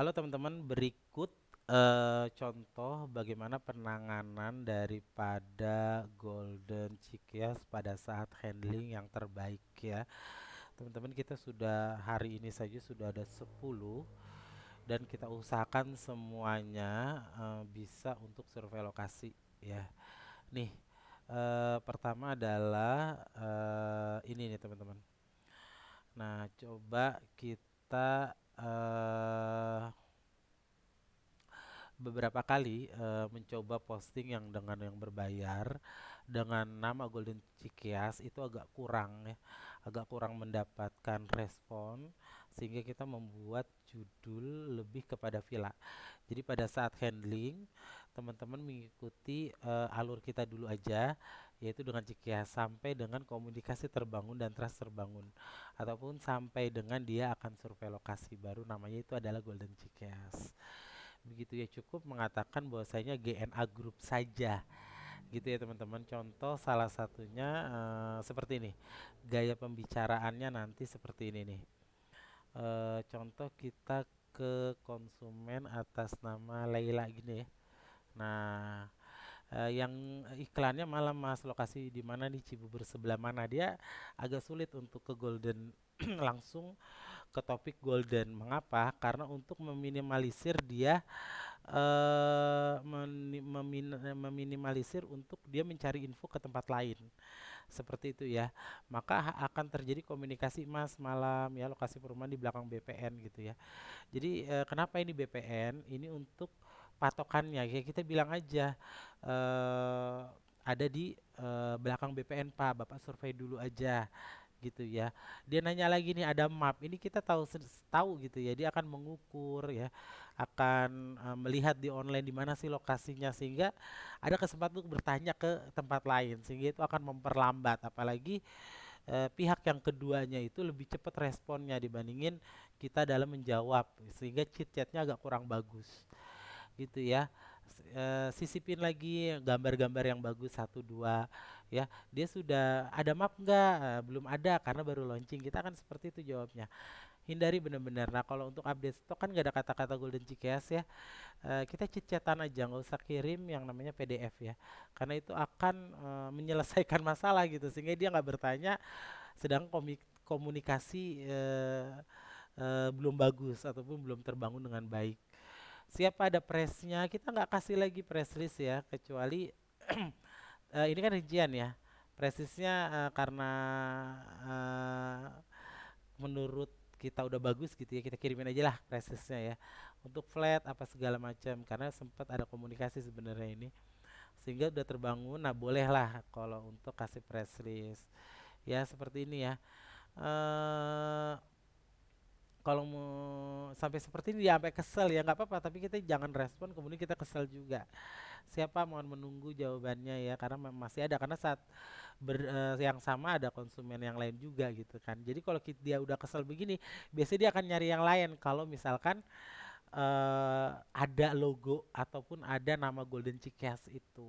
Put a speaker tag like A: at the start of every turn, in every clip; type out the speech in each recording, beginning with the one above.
A: Halo teman-teman, berikut contoh bagaimana penanganan daripada golden chickens pada saat handling yang terbaik ya. Teman-teman, kita sudah hari ini saja sudah ada 10 dan kita usahakan semuanya bisa untuk survei lokasi ya. Nih, pertama adalah ini nih teman-teman. Nah, coba kita beberapa kali mencoba posting yang dengan yang berbayar dengan nama Golden Cikias itu agak kurang ya, agak kurang mendapatkan respon sehingga kita membuat judul lebih kepada villa. Jadi pada saat handling teman-teman mengikuti alur kita dulu aja yaitu dengan Cikias sampai dengan komunikasi terbangun dan trust terbangun ataupun sampai dengan dia akan survei lokasi baru namanya itu adalah Golden Cikias. Begitu ya, cukup mengatakan bahwasanya GNA Group saja gitu ya teman-teman. Contoh salah satunya seperti ini, gaya pembicaraannya nanti seperti ini nih. Contoh kita ke konsumen atas nama Laila gini ya. Nah, yang iklannya malah mas lokasi di mana nih, Cibubur sebelah mana, dia agak sulit untuk ke Golden langsung ke topik Golden. Mengapa? Karena untuk meminimalisir dia meminimalisir untuk dia mencari info ke tempat lain. Seperti itu ya. Maka akan terjadi komunikasi Mas malam ya, lokasi perumahan di belakang BPN gitu ya. Jadi kenapa ini BPN? Ini untuk patokannya ya, kita bilang aja eh ada di belakang BPN Pak, Bapak survei dulu aja gitu ya. Dia nanya lagi nih, ada map. Ini kita tahu tahu gitu ya. Dia akan mengukur ya, akan melihat di online di mana sih lokasinya sehingga ada kesempatan untuk bertanya ke tempat lain sehingga itu akan memperlambat apalagi pihak yang keduanya itu lebih cepat responnya dibandingin kita dalam menjawab sehingga chit chatnya agak kurang bagus gitu ya. Sisipin lagi gambar-gambar yang bagus satu dua ya. Dia sudah ada map nggak? Belum ada karena baru launching. Kita akan seperti itu jawabnya. Hindari benar-benar. Nah kalau untuk update stok kan nggak ada kata-kata golden Cikias ya. Kita chit-chatan aja, nggak usah kirim yang namanya PDF ya. Karena itu akan menyelesaikan masalah gitu sehingga dia nggak bertanya sedang komunikasi belum bagus ataupun belum terbangun dengan baik. Siapa ada pressnya, kita nggak kasih lagi press list ya, kecuali ini kan rincian ya. Press listnya karena eh, menurut kita udah bagus gitu ya, kita kirimin aja lah press listnya ya. Untuk flat apa segala macam, karena sempat ada komunikasi sebenarnya ini, sehingga udah terbangun. Nah bolehlah kalau untuk kasih press list ya seperti ini ya. eh Kalau mau sampai seperti ini ya sampai kesel ya nggak apa-apa tapi kita jangan respon kemudian kita kesel juga. Siapa mohon menunggu jawabannya ya karena masih ada karena saat yang sama ada konsumen yang lain juga gitu kan. Jadi kalau dia udah kesel begini, biasanya dia akan nyari yang lain kalau misalkan ada logo ataupun ada nama Golden Chickens itu.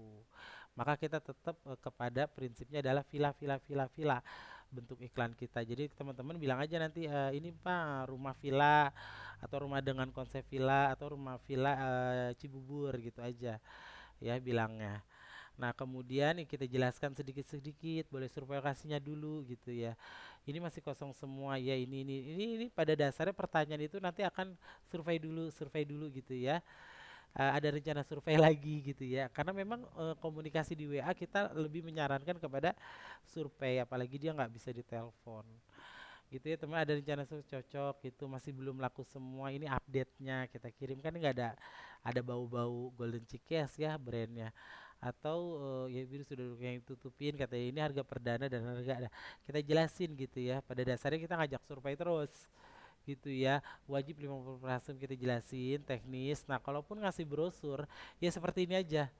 A: Maka kita tetap kepada prinsipnya adalah villa villa villa villa bentuk iklan kita. Jadi teman-teman bilang aja nanti ini Pak rumah villa atau rumah dengan konsep villa atau rumah villa Cibubur gitu aja ya bilangnya. Nah, kemudian yang kita jelaskan sedikit-sedikit, boleh survei lokasinya dulu gitu ya. Ini masih kosong semua ya, ini pada dasarnya pertanyaan itu nanti akan survei dulu gitu ya. Ada rencana survei lagi gitu ya. Karena memang komunikasi di WA kita lebih menyarankan kepada survei apalagi dia nggak bisa ditelepon gitu ya teman, ada rencana cocok gitu masih belum laku semua, ini update-nya kita kirim kan nggak ada bau-bau Golden Chickens ya brandnya atau ya biru sudah yang tutupin katanya ini harga perdana dan harga ada, kita jelasin gitu ya. Pada dasarnya kita ngajak survei terus gitu ya, wajib 50% kita jelasin teknis. Nah kalaupun ngasih brosur ya seperti ini aja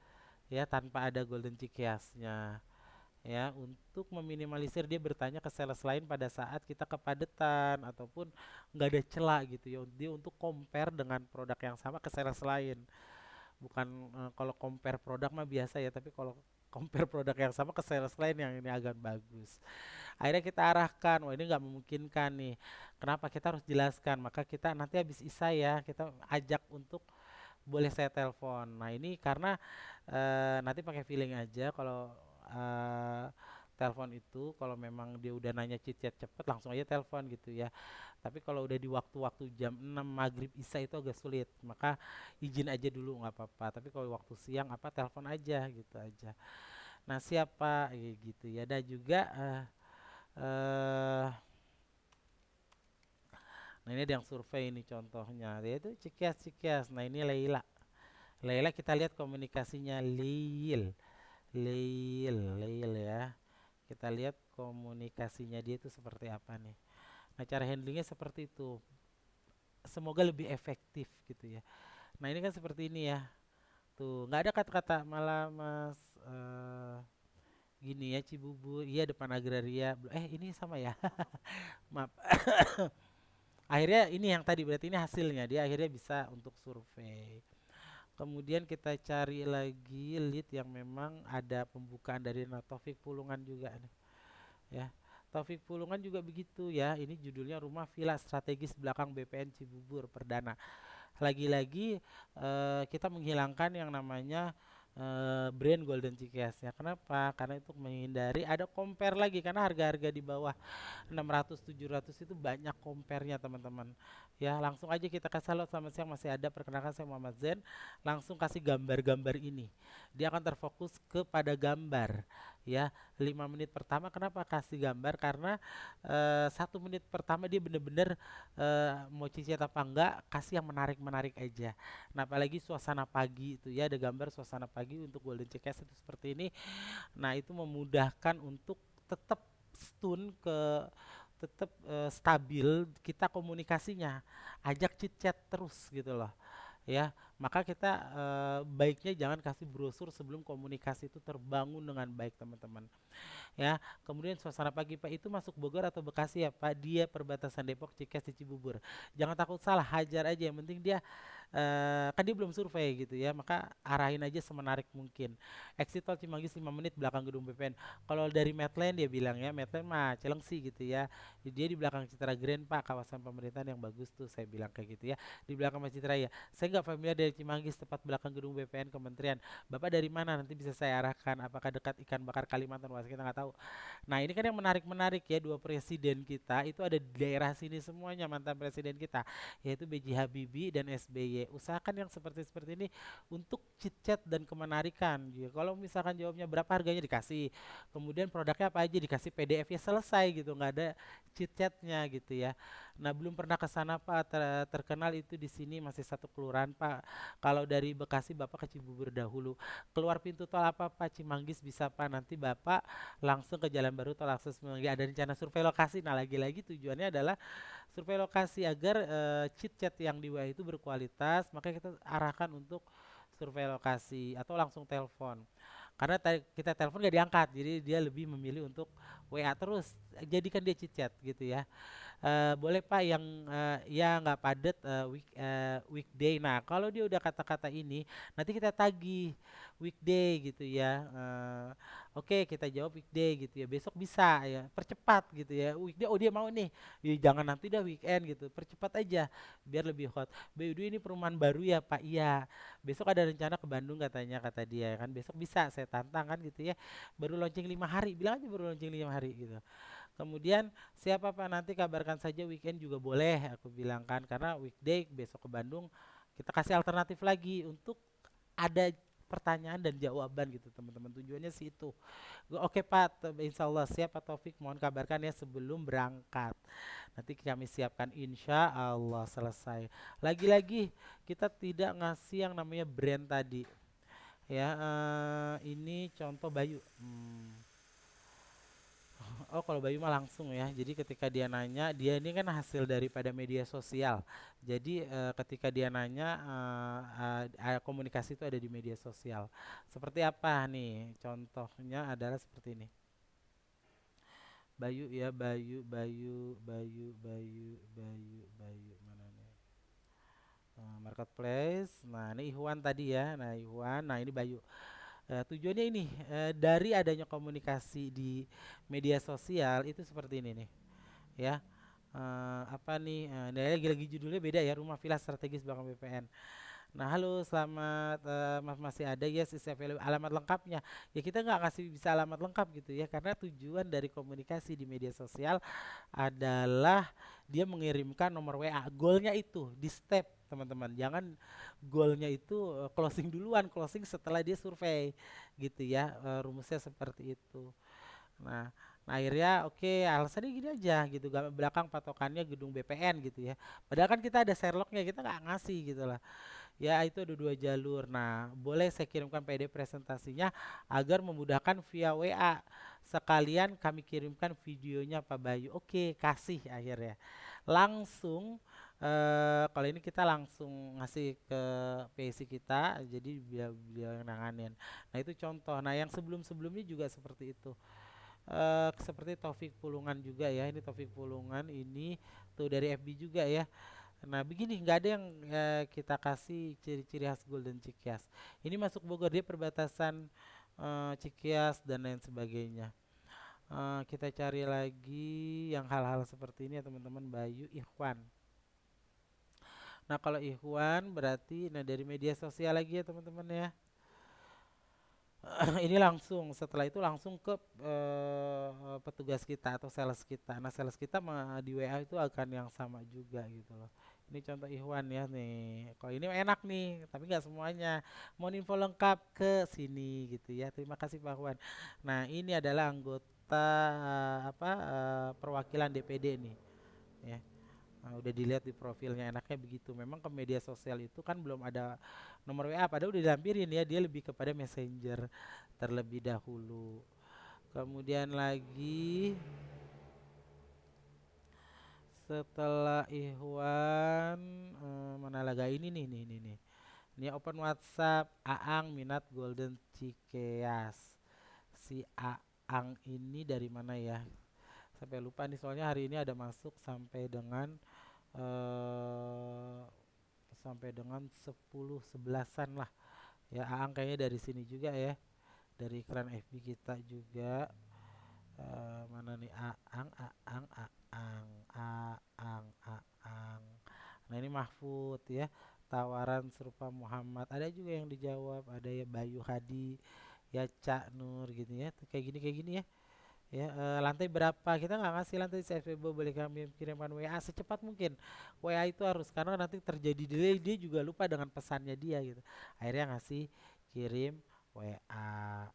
A: ya tanpa ada Golden Chickens-nya ya, untuk meminimalisir dia bertanya ke sales lain pada saat kita kepadatan ataupun nggak ada celah gitu ya, dia untuk compare dengan produk yang sama ke sales lain. Bukan kalau compare produk mah biasa ya, tapi kalau compare produk yang sama ke sales lain yang ini agak bagus. Akhirnya kita arahkan, wah ini nggak memungkinkan nih. Kenapa? Kita harus jelaskan. Maka kita nanti habis isa ya, kita ajak untuk boleh saya telepon. Nah ini karena nanti pakai feeling aja kalau eh, telepon itu kalau memang dia udah nanya chit-chat cepet langsung aja telepon gitu ya. Tapi kalau udah di waktu-waktu jam 6 maghrib isya itu agak sulit. Maka izin aja dulu nggak apa-apa. Tapi kalau waktu siang apa telepon aja gitu aja. Nah siapa gitu ya. Dan juga eh nah ini ada yang survei ini contohnya. Dia itu Cikias Cikias. Nah ini Leila. Leila kita lihat komunikasinya Lil. Lil ya. Kita lihat komunikasinya dia itu seperti apa nih. Nah, cara handlingnya seperti itu. Semoga lebih efektif gitu ya. Nah, ini kan seperti ini ya. Tuh, nggak ada kata-kata malah Mas gini ya Cibubur, iya depan agraria. Ini sama ya. Maaf. Akhirnya ini yang tadi berarti ini hasilnya dia akhirnya bisa untuk survei. Kemudian kita cari lagi lead yang memang ada pembukaan dari Taufik Pulungan juga nih. Ya. Taufik Pulungan juga begitu ya. Ini judulnya Rumah Villa Strategis Belakang BPN Cibubur Perdana. Lagi-lagi kita menghilangkan yang namanya brand Golden Chikias ya. Kenapa? Karena itu menghindari ada compare lagi karena harga-harga di bawah 600 700 itu banyak compare-nya teman-teman. Ya, langsung aja kita kasih halo selamat siang masih ada perkenalkan saya Muhammad Zen. Langsung kasih gambar-gambar ini. Dia akan terfokus kepada gambar ya. 5 menit pertama kenapa kasih gambar? Karena 1 menit pertama dia bener-bener mau cicit apa enggak kasih yang menarik-menarik aja. Nah apalagi suasana pagi itu ya ada gambar suasana pagi untuk Golden Chickens itu seperti ini. Nah itu memudahkan untuk tetap stun ke tetap stabil kita komunikasinya ajak chit chat terus gitu loh ya maka kita baiknya jangan kasih brosur sebelum komunikasi itu terbangun dengan baik teman-teman ya. Kemudian suasana pagi Pak itu masuk Bogor atau Bekasi ya Pak? Dia perbatasan Depok, Cikeas di Cibubur. Jangan takut salah, hajar aja. Yang penting dia kan dia belum survei gitu ya, maka arahin aja semenarik mungkin. Exit tol Cimanggis 5 menit belakang gedung BPN. Kalau dari Medland dia bilang ya, Medland mah Cilengsi gitu ya. Dia di belakang Citra Grand Pak, kawasan pemerintahan yang bagus tuh saya bilang kayak gitu ya. Di belakang Masjid Raya. Saya nggak familiar dari Cimanggis tepat belakang gedung BPN Kementerian. Bapak dari mana? Nanti bisa saya arahkan. Apakah dekat ikan bakar Kalimantan? Wah, kita nggak tahu. Nah, ini kan yang menarik-menarik ya dua presiden kita itu ada di daerah sini semuanya mantan presiden kita yaitu B.J. Habibie dan SBY. Usahakan yang seperti ini untuk chit-chat dan kemenarikan. Ya, kalau misalkan jawabnya berapa harganya dikasih, kemudian produknya apa aja dikasih PDF ya selesai gitu, nggak ada chit-chatnya gitu ya. Nah, belum pernah ke sana Pak, terkenal itu di sini masih satu kelurahan Pak. Kalau dari Bekasi Bapak ke Cibubur dahulu. Keluar pintu tol apa Pak? Cimanggis bisa Pak. Nanti Bapak langsung ke Jalan Baru tol akses Semanggi. Ada rencana survei lokasi. Nah, lagi-lagi tujuannya adalah survei lokasi agar chit chat yang di WA itu berkualitas. Maka kita arahkan untuk survei lokasi atau langsung telepon. Karena kita telepon gak diangkat, jadi dia lebih memilih untuk WA terus. Jadikan dia chit chat gitu ya. Boleh Pak yang ya nggak padat weekday. Nah, kalau dia udah kata-kata ini, nanti kita tagih weekday gitu ya. Oke, kita jawab weekday gitu ya. Besok bisa ya, percepat gitu ya. Weekday, oh dia mau nih. Ya, jangan nanti dah weekend gitu. Percepat aja biar lebih hot. BUD ini perumahan baru ya Pak. Iya. Besok ada rencana ke Bandung katanya kata dia kan. Besok bisa saya tantang kan gitu ya. Baru launching 5 hari. Bilang aja baru launching 5 hari gitu. Kemudian siapa Pak nanti kabarkan saja weekend juga boleh aku bilang kan karena weekday besok ke Bandung kita kasih alternatif lagi untuk ada pertanyaan dan jawaban gitu teman-teman tujuannya sih itu. Oke Pak, insya Allah siap Pak Taufik mohon kabarkan ya sebelum berangkat. Nanti kami siapkan insya Allah selesai. Lagi-lagi kita tidak ngasih yang namanya brand tadi ya. Ini contoh Bayu. Oh, kalau Bayu mah langsung ya. Jadi ketika dia nanya, dia ini kan hasil daripada media sosial. Jadi ketika dia nanya, komunikasi itu ada di media sosial. Seperti apa nih? Contohnya adalah seperti ini. Bayu ya, Bayu. Mana nih? Marketplace. Nah, ini Ikhwan tadi ya. Nah, Ikhwan. Nah, ini Bayu. Tujuannya ini, dari adanya komunikasi di media sosial itu seperti ini nih, ya. Apa nih? Nah, lagi-lagi judulnya beda ya, Rumah Villa Strategis Belakang BPN. Nah, halo, selamat, masih ada, yes, is available. Alamat lengkapnya, ya kita nggak ngasih bisa alamat lengkap gitu ya, karena tujuan dari komunikasi di media sosial adalah dia mengirimkan nomor WA. Goalnya itu di step teman-teman, jangan goalnya itu closing duluan, closing setelah dia survei gitu ya. Rumusnya seperti itu. Nah, nah akhirnya oke, alasannya gini aja gitu, belakang patokannya gedung BPN gitu ya. Padahal kan kita ada Sherlocknya, kita nggak ngasih gitu lah. Ya, itu ada dua jalur. Nah, boleh saya kirimkan PDF presentasinya agar memudahkan via WA. Sekalian kami kirimkan videonya Pak Bayu. Oke, kasih akhirnya. Langsung, kalau ini kita langsung ngasih ke PC kita, jadi dia nanganin. Nah, itu contoh. Nah, yang sebelum-sebelumnya juga seperti itu. Seperti Taufik Pulungan juga ya. Ini Taufik Pulungan ini tuh dari FB juga ya. Nah, begini, nggak ada yang kita kasih ciri-ciri khas Golden Cikias. Ini masuk Bogor, dia perbatasan Cikias dan lain sebagainya. Kita cari lagi yang hal-hal seperti ini ya teman-teman, Bayu Ikhwan. Nah, kalau Ikhwan berarti nah dari media sosial lagi ya teman-teman ya. Ini langsung setelah itu langsung ke petugas kita atau sales kita. Nah, sales kita di WA itu akan yang sama juga gitu loh. Ini contoh Ikhwan ya nih. Kalau ini enak nih, tapi nggak semuanya. Mau info lengkap ke sini gitu ya. Terima kasih Pak Ikhwan. Nah, ini adalah anggota perwakilan DPD nih ya. Nah, udah dilihat di profilnya, enaknya begitu. Memang ke media sosial itu kan belum ada nomor WA, padahal udah dilampirin ya, dia lebih kepada messenger terlebih dahulu. Kemudian lagi setelah Ikhwan, mana lagi ini nih. Ini open WhatsApp Aang minat Golden Cikeas. Si Aang ini dari mana ya? Sampai lupa nih, soalnya hari ini ada masuk eh sampai dengan 10 11-an lah. Ya, Aang kayaknya dari sini juga ya. Dari iklan FB kita juga. Mana nih Aang, Aang, Aang, Aang, Aang. Nah, ini Mahfud ya. Tawaran serupa Muhammad. Ada juga yang dijawab, ada ya Bayu Hadi, ya Cak Nur gitu ya. Kayak gini ya. Ya, lantai berapa? Kita nggak ngasih lantai CFB, boleh kami kirimkan WA secepat mungkin. WA itu harus, karena nanti terjadi delay, dia juga lupa dengan pesannya dia gitu. Akhirnya ngasih kirim WA.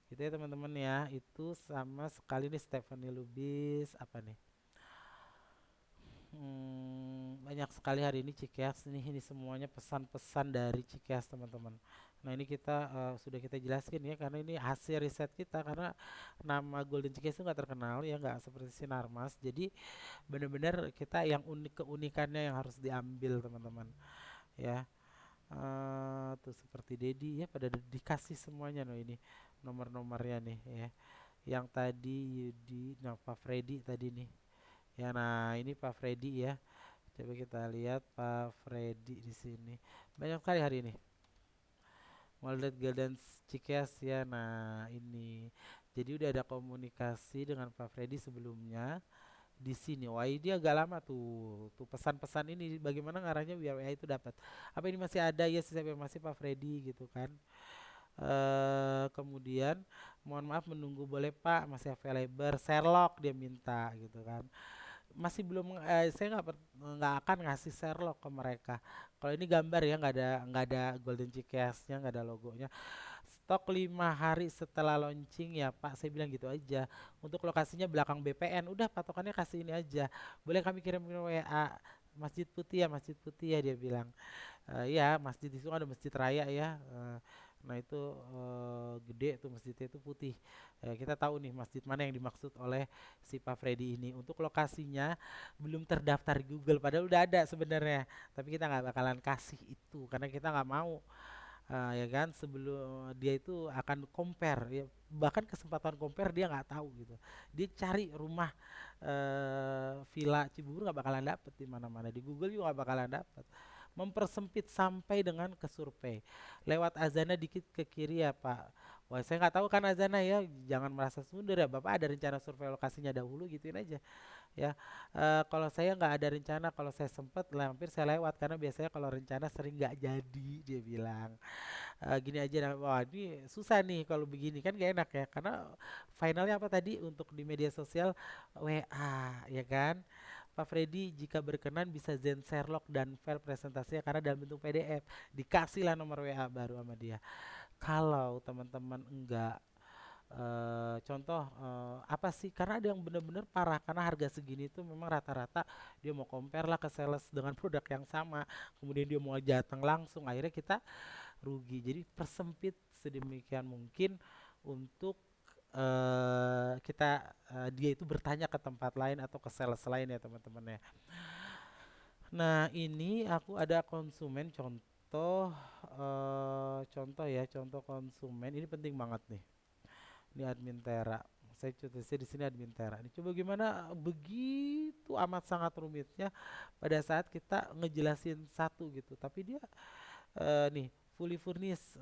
A: Gitu ya teman-teman ya. Itu sama sekali nih Stephanie Lubis apa nih? Banyak sekali hari ini Cikeas nih, ini semuanya pesan-pesan dari Cikeas teman-teman. Nah, ini kita sudah kita jelaskan ya, karena ini hasil riset kita, karena nama Golden Cikeas itu nggak terkenal ya, nggak seperti Sinarmas. Jadi benar-benar kita yang unik, keunikannya yang harus diambil teman-teman ya. Tuh seperti Dedi ya, pada dikasih semuanya loh ini nomor-nomornya nih ya. Yang tadi Yudi, nah Pak Freddy tadi nih. Ya, nah ini Pak Freddy ya. Coba kita lihat Pak Freddy di sini. Banyak sekali hari ini. Waldet Golden Cikeas ya. Nah, ini. Jadi udah ada komunikasi dengan Pak Freddy sebelumnya di sini. Wah, ini agak lama tuh. Tuh pesan-pesan ini bagaimana ngarahnya biar WA itu dapat. Apa ini masih ada? Ya, saya masih Pak Freddy gitu kan. Kemudian mohon maaf menunggu, boleh Pak, masih available Sherlock dia minta gitu kan. Masih belum, saya nggak akan ngasih Sherlock ke mereka. Kalau ini gambar ya, nggak ada Golden Chickersnya, nggak ada logonya. Stok 5 hari setelah launching ya Pak, saya bilang gitu aja. Untuk lokasinya belakang BPN, udah patokannya kasih ini aja. Boleh kami kirim WA Masjid Putih ya, Masjid Putih ya dia bilang. Ya, masjid di situ ada Masjid Raya ya. Nah, itu gede tuh masjidnya, itu putih. Kita tahu nih masjid mana yang dimaksud oleh si Pak Freddy ini. Untuk lokasinya belum terdaftar di Google, padahal udah ada sebenarnya. Tapi kita nggak bakalan kasih itu karena kita nggak mau. Ya kan, sebelum dia itu akan compare ya, bahkan kesempatan compare dia nggak tahu gitu. Dia cari rumah Villa Cibubur nggak bakalan dapet di mana-mana, di Google juga nggak bakalan dapet. mempersempit sampai dengan ke survei. Lewat azana dikit ke kiri ya Pak. Wah saya nggak tahu kan azana ya, jangan merasa sundar ya Bapak ada rencana survei lokasinya dahulu gituin aja ya. Kalau saya nggak ada rencana, kalau saya sempet hampir saya lewat karena biasanya kalau rencana sering nggak jadi dia bilang. Gini aja nah, wah ini susah nih kalau begini kan gak enak ya karena finalnya apa tadi untuk di media sosial WA ya kan. Pak Freddy jika berkenan bisa Zen Sherlock dan file presentasinya karena dalam bentuk PDF dikasihlah nomor WA baru sama dia. Kalau teman-teman enggak contoh apa sih karena ada yang benar-benar parah karena harga segini tuh memang rata-rata dia mau compare lah ke sales dengan produk yang sama kemudian dia mau datang langsung akhirnya kita rugi. Jadi persempit sedemikian mungkin untuk kita dia itu bertanya ke tempat lain atau ke sales lain ya teman-teman ya. Nah ini aku ada konsumen contoh ya contoh konsumen ini penting banget nih. Ini admin Tera. Saya di sini admin Tera. Ini coba gimana begitu amat sangat rumitnya pada saat kita ngejelasin satu gitu. Tapi dia nih fully furnished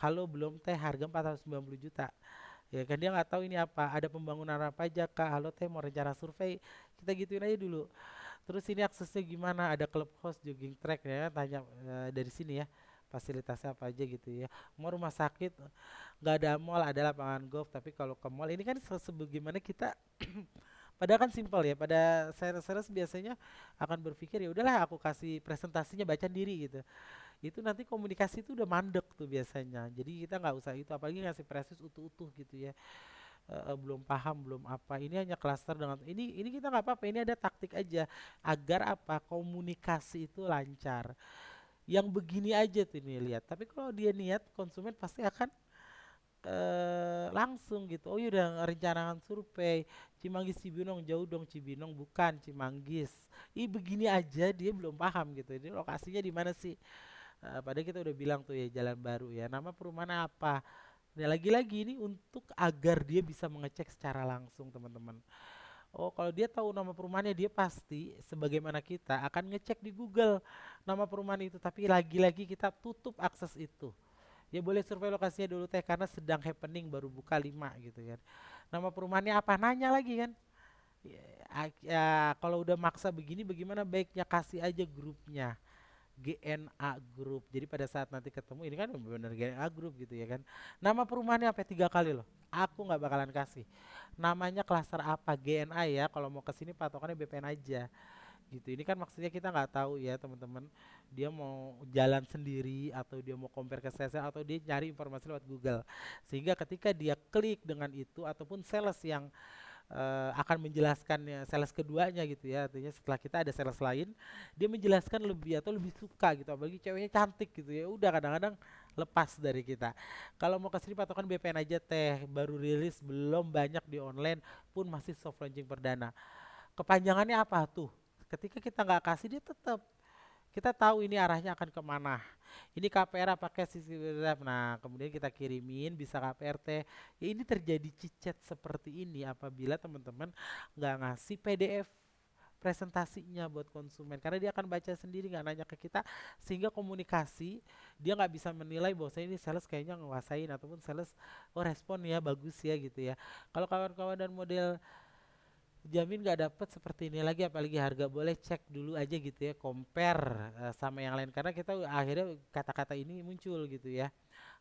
A: halo belum teh harga 490 juta ya kan dia nggak tahu ini apa ada pembangunan apa aja kak halo teh mau rencana survei kita gituin aja dulu terus ini aksesnya gimana ada clubhouse jogging track ya tanya dari sini ya fasilitasnya apa aja gitu ya mau rumah sakit nggak ada mall ada lapangan golf tapi kalau ke mall ini kan sebagaimana kita padahal kan simpel ya pada sales biasanya akan berpikir ya udahlah aku kasih presentasinya baca diri gitu itu nanti komunikasi itu udah mandek tuh biasanya jadi kita nggak usah itu apalagi ngasih presis utuh-utuh gitu ya. Belum paham belum apa ini hanya klaster dengan ini kita nggak apa-apa ini ada taktik aja agar apa komunikasi itu lancar yang begini aja tuh nih lihat tapi kalau dia niat konsumen pasti akan langsung gitu oh iya udah rencanakan survei Cimanggis Cibinong jauh dong Cibinong bukan Cimanggis ini begini aja dia belum paham gitu ini lokasinya di mana sih. Padahal kita udah bilang tuh ya jalan baru ya. Nama perumahan apa? Nah, lagi-lagi ini untuk agar dia bisa mengecek secara langsung teman-teman. Oh, kalau dia tahu nama perumahannya dia pasti sebagaimana kita akan ngecek di Google nama perumahan itu. Tapi lagi-lagi kita tutup akses itu. Ya boleh survei lokasinya dulu teh karena sedang happening baru buka 5 gitu kan. Nama perumahannya apa? Nanya lagi kan. Ya, ya, kalau udah maksa begini bagaimana baiknya kasih aja grupnya. GNA Group. Jadi pada saat nanti ketemu ini kan benar GNA Group gitu ya kan. Nama perumahannya apa 3 kali loh. Aku nggak bakalan kasih. Namanya klaster apa GNA ya. Kalau mau ke sini patokannya BPN aja. Gitu. Ini kan maksudnya kita nggak tahu ya teman-teman. Dia mau jalan sendiri atau dia mau compare ke sales atau dia nyari informasi lewat Google. Sehingga ketika dia klik dengan itu ataupun sales yang akan menjelaskan ya sales keduanya gitu ya artinya setelah kita ada sales lain dia menjelaskan lebih atau lebih suka gitu apalagi ceweknya cantik gitu ya udah kadang-kadang lepas dari kita kalau mau kesini patokan BPN aja teh baru rilis belum banyak di online pun masih soft launching perdana kepanjangannya apa tuh ketika kita nggak kasih dia tetap kita tahu ini arahnya akan kemana. Ini KPR pakai sisi web. Nah, kemudian kita kirimin bisa KPRT. Ya, ini terjadi cicet seperti ini apabila teman-teman nggak ngasih PDF presentasinya buat konsumen karena dia akan baca sendiri nggak nanya ke kita sehingga komunikasi dia nggak bisa menilai bahwa ini sales kayaknya nguasain ataupun sales oh respon ya bagus ya gitu ya kalau kawan-kawan dan model jamin nggak dapet seperti ini lagi apalagi harga boleh cek dulu aja gitu ya compare sama yang lain karena kita akhirnya kata-kata ini muncul gitu ya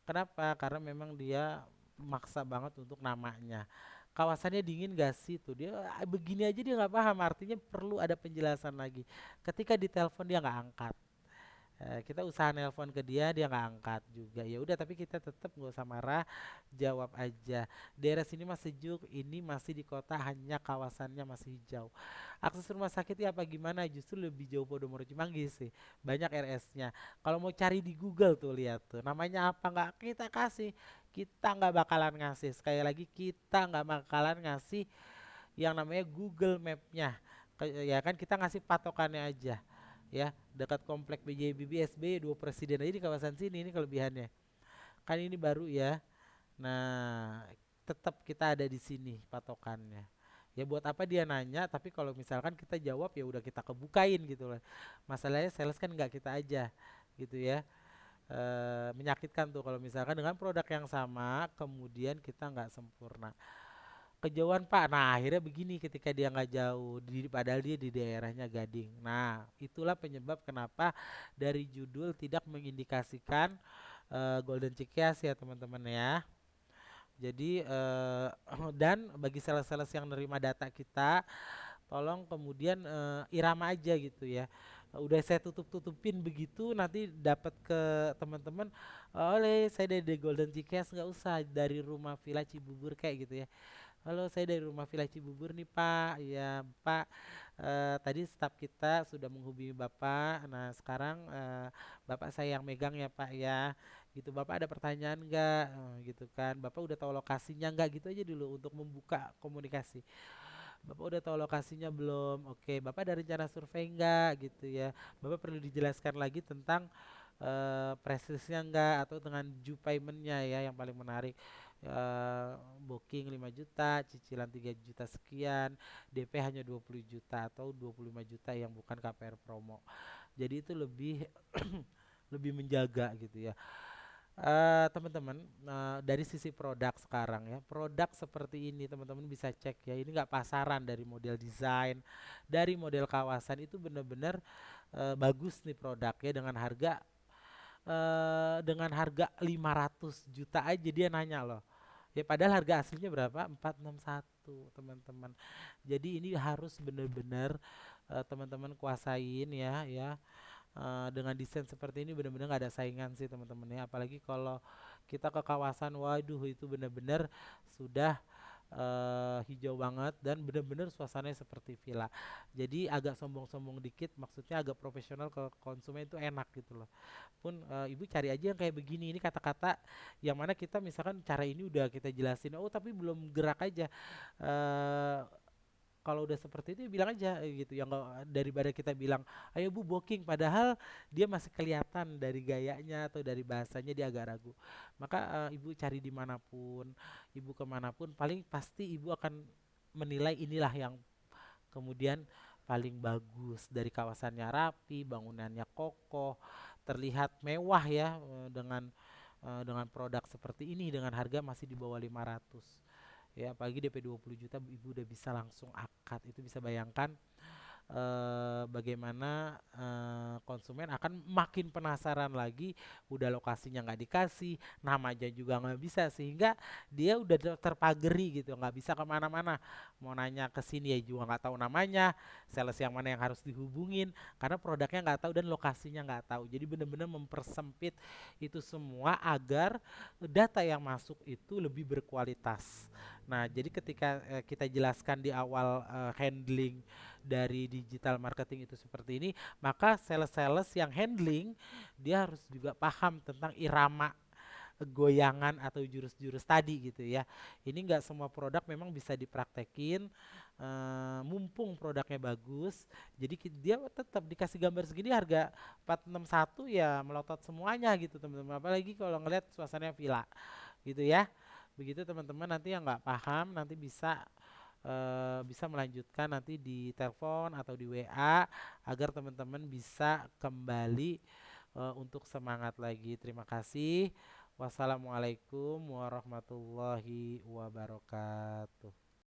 A: kenapa karena memang dia maksa banget untuk namanya kawasannya dingin gak sih tuh dia begini aja dia nggak paham artinya perlu ada penjelasan lagi ketika ditelepon dia nggak angkat. Kita usaha nelpon ke dia dia nggak angkat juga ya udah tapi kita tetap nggak usah marah jawab aja daerah sini masih sejuk ini masih di kota hanya kawasannya masih hijau akses rumah sakit ya apa gimana justru lebih jauh Podomoro Cimanggis sih banyak RS-nya kalau mau cari di Google tuh lihat tuh namanya apa nggak kita kasih kita nggak bakalan ngasih sekali lagi kita nggak bakalan ngasih yang namanya Google Map-nya ya kan kita ngasih patokannya aja ya dekat komplek BJBB SB dua presiden aja di kawasan sini ini kelebihannya kan ini baru ya nah tetap kita ada di sini patokannya Ya buat apa dia nanya, tapi kalau misalkan kita jawab ya udah kita kebukain gitu loh. Masalahnya sales kan nggak kita aja gitu ya. Menyakitkan tuh kalau misalkan dengan produk yang sama kemudian kita nggak sempurna. Kejauhan Pak, nah akhirnya begini ketika dia nggak jauh, padahal dia di daerahnya Gading. Nah itulah penyebab kenapa dari judul tidak mengindikasikan Golden Cikias ya teman-teman ya. Jadi dan bagi sales-sales yang nerima data kita, tolong kemudian irama aja gitu ya. Udah saya tutup-tutupin begitu nanti dapat ke teman-teman, oleh saya dari Golden Cikias nggak usah dari rumah Villa Cibubur kayak gitu ya. Halo, saya dari rumah Villa Cibubur nih Pak. Ya Pak, tadi staf kita sudah menghubungi Bapak. Nah sekarang Bapak saya yang megang ya Pak ya. Gitu Bapak ada pertanyaan nggak? Gitu kan. Bapak udah tahu lokasinya nggak? Gitu aja dulu untuk membuka komunikasi. Bapak udah tahu lokasinya belum? Oke, Bapak ada rencana survei nggak? Gitu ya. Bapak perlu dijelaskan lagi tentang presisnya enggak atau dengan due paymentnya ya yang paling menarik. Booking 5 juta, cicilan 3 juta sekian, DP hanya 20 juta atau 25 juta yang bukan KPR promo. Jadi itu lebih lebih menjaga gitu ya. Teman-teman, dari sisi produk sekarang ya, produk seperti ini teman-teman bisa cek ya. Ini nggak pasaran dari model desain, dari model kawasan itu benar-benar bagus nih produknya dengan harga 500 juta aja dia nanya loh. Ya padahal harga aslinya berapa? 461 teman-teman. Jadi ini harus benar-benar teman-teman kuasain ya. Dengan desain seperti ini benar-benar nggak ada saingan sih teman-teman ya. Apalagi kalau kita ke kawasan, waduh itu benar-benar sudah hijau banget dan benar-benar suasananya seperti villa. Jadi agak sombong-sombong dikit, maksudnya agak profesional ke konsumen itu enak gitu loh. Pun ibu cari aja yang kayak begini. Ini kata-kata yang mana kita misalkan cara ini udah kita jelasin, oh tapi belum gerak aja. Eh Kalau udah seperti itu ya bilang aja gitu yang daripada kita bilang ayo bu booking padahal dia masih kelihatan dari gayanya atau dari bahasanya dia agak ragu, maka ibu cari dimanapun, ibu kemanapun paling pasti ibu akan menilai inilah yang kemudian paling bagus dari kawasannya rapi, bangunannya kokoh, terlihat mewah ya dengan produk seperti ini dengan harga masih di bawah 500. Ya, apalagi DP 20 juta ibu udah bisa langsung akad. Itu bisa bayangkan bagaimana konsumen akan makin penasaran lagi, udah lokasinya nggak dikasih, namanya juga nggak bisa, sehingga dia udah terpageri gitu, nggak bisa kemana-mana, mau nanya ke sini ya juga nggak tahu namanya, sales yang mana yang harus dihubungin, karena produknya nggak tahu dan lokasinya nggak tahu. Jadi benar-benar mempersempit itu semua agar data yang masuk itu lebih berkualitas. Nah, jadi ketika kita jelaskan di awal handling dari digital marketing itu seperti ini, maka sales-sales yang handling dia harus juga paham tentang irama goyangan atau jurus-jurus tadi gitu ya. Ini enggak semua produk memang bisa dipraktekin, mumpung produknya bagus. Jadi dia tetap dikasih gambar segini harga 461 ya melotot semuanya gitu teman-teman. Apalagi kalau ngelihat suasananya villa gitu ya. Begitu teman-teman, nanti yang nggak paham nanti bisa melanjutkan nanti di telepon atau di WA agar teman-teman bisa kembali untuk semangat lagi. Terima kasih. Wassalamualaikum warahmatullahi wabarakatuh.